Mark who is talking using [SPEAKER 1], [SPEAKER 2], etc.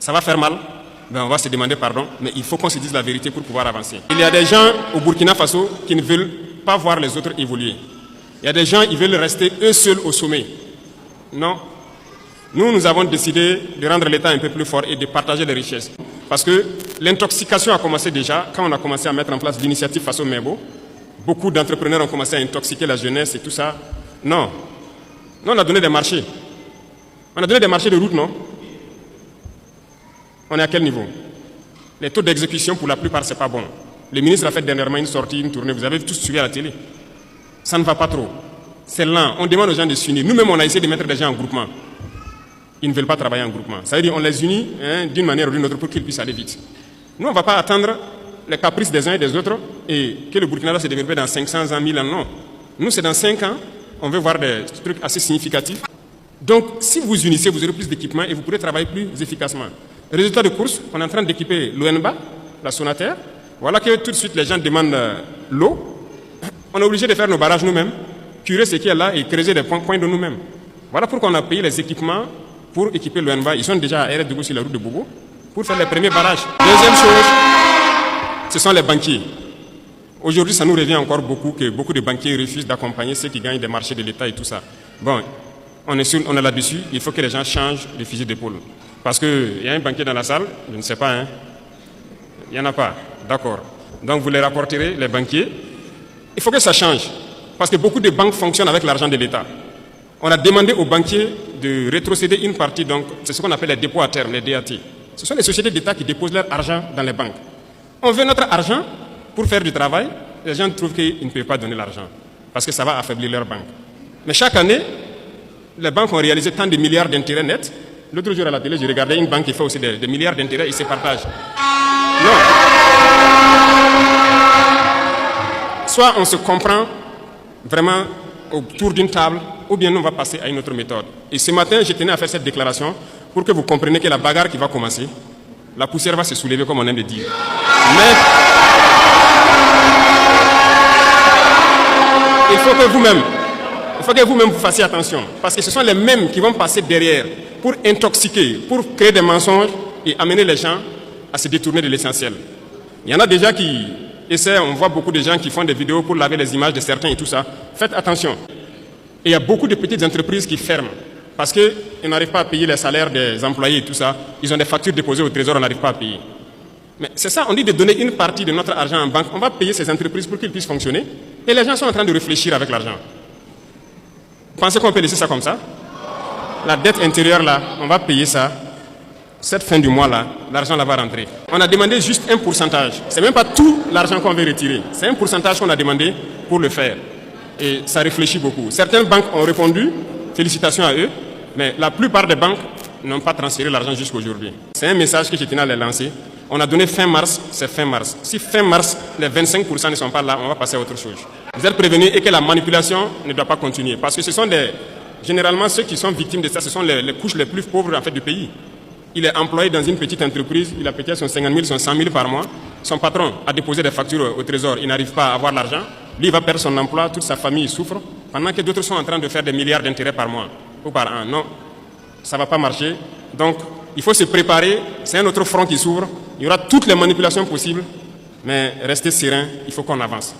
[SPEAKER 1] Ça va faire mal, ben on va se demander pardon, mais il faut qu'on se dise la vérité pour pouvoir avancer. Il y a des gens au Burkina Faso qui ne veulent pas voir les autres évoluer. Il y a des gens qui veulent rester eux seuls au sommet. Non. Nous avons décidé de rendre l'État un peu plus fort et de partager les richesses. Parce que l'intoxication a commencé déjà, quand on a commencé à mettre en place l'initiative Faso Mebo. Beaucoup d'entrepreneurs ont commencé à intoxiquer la jeunesse et tout ça. Non. Nous, on a donné des marchés. On a donné des marchés de route, non? On est à quel niveau? Les taux d'exécution, pour la plupart, ce n'est pas bon. Le ministre a fait dernièrement une sortie, une tournée. Vous avez tous suivi à la télé. Ça ne va pas trop. C'est lent. On demande aux gens de s'unir. Nous-mêmes, on a essayé de mettre des gens en groupement. Ils ne veulent pas travailler en groupement. Ça veut dire qu'on les unit d'une manière ou d'une autre pour qu'ils puissent aller vite. Nous, on ne va pas attendre les caprices des uns et des autres et que le Burkina va se développer dans 500 ans, 1000 ans. Non. Nous, c'est dans 5 ans. On veut voir des trucs assez significatifs. Donc, si vous unissez, vous aurez plus d'équipement et vous pourrez travailler plus efficacement. Résultat de course, on est en train d'équiper l'ONBA, la Sonaterre. Voilà que tout de suite, les gens demandent l'eau. On est obligé de faire nos barrages nous-mêmes, curer ce qui est là et creuser des points de nous-mêmes. Voilà pourquoi on a payé les équipements pour équiper l'ONBA. Ils sont déjà à RS sur la route de Bobo pour faire les premiers barrages. Deuxième chose, ce sont les banquiers. Aujourd'hui, ça nous revient encore beaucoup que beaucoup de banquiers refusent d'accompagner ceux qui gagnent des marchés de l'État et tout ça. Bon, on est là-dessus. Il faut que les gens changent de fusil d'épaule. Parce qu'il y a un banquier dans la salle, je ne sais pas, hein. Il n'y en a pas. D'accord. Donc vous les rapporterez, les banquiers. Il faut que ça change. Parce que beaucoup de banques fonctionnent avec l'argent de l'État. On a demandé aux banquiers de rétrocéder une partie, donc c'est ce qu'on appelle les dépôts à terme, les DAT. Ce sont les sociétés d'État qui déposent leur argent dans les banques. On veut notre argent pour faire du travail. Les gens trouvent qu'ils ne peuvent pas donner l'argent parce que ça va affaiblir leur banque. Mais chaque année, les banques ont réalisé tant de milliards d'intérêts nets. L'autre jour à la télé, je regardais une banque qui fait aussi des milliards d'intérêts et se partagent. Non. Soit on se comprend vraiment autour d'une table, ou bien on va passer à une autre méthode. Et ce matin, je tenais à faire cette déclaration pour que vous compreniez que la bagarre qui va commencer, la poussière va se soulever comme on aime le dire. Mais il faut que vous-même vous fassiez attention. Parce que ce sont les mêmes qui vont passer derrière pour intoxiquer, pour créer des mensonges et amener les gens à se détourner de l'essentiel. Il y en a déjà qui essaient, on voit beaucoup de gens qui font des vidéos pour laver les images de certains et tout ça. Faites attention. Et il y a beaucoup de petites entreprises qui ferment parce qu'ils n'arrivent pas à payer les salaires des employés et tout ça. Ils ont des factures déposées au trésor, on n'arrive pas à payer. Mais c'est ça, on dit de donner une partie de notre argent en banque. On va payer ces entreprises pour qu'ils puissent fonctionner. Et les gens sont en train de réfléchir avec l'argent. Vous pensez qu'on peut laisser ça comme ça? La dette intérieure là, on va payer ça. Cette fin du mois là, l'argent là va rentrer. On a demandé juste un pourcentage. C'est même pas tout l'argent qu'on veut retirer. C'est un pourcentage qu'on a demandé pour le faire. Et ça réfléchit beaucoup. Certaines banques ont répondu, félicitations à eux, mais la plupart des banques n'ont pas transféré l'argent jusqu'aujourd'hui. C'est un message que je tenais à les lancer. On a donné fin mars, c'est fin mars. Si fin mars, les 25% ne sont pas là, on va passer à autre chose. Vous êtes prévenus et que la manipulation ne doit pas continuer. Parce que ce sont généralement ceux qui sont victimes de ça, ce sont les couches les plus pauvres en fait, du pays. Il est employé dans une petite entreprise, il a peut-être son 50 000, son 100 000 par mois. Son patron a déposé des factures au trésor, il n'arrive pas à avoir l'argent. Lui, il va perdre son emploi, toute sa famille souffre, pendant que d'autres sont en train de faire des milliards d'intérêts par mois ou par an. Non, ça ne va pas marcher. Donc, il faut se préparer, c'est un autre front qui s'ouvre. Il y aura toutes les manipulations possibles, mais restez serein, il faut qu'on avance.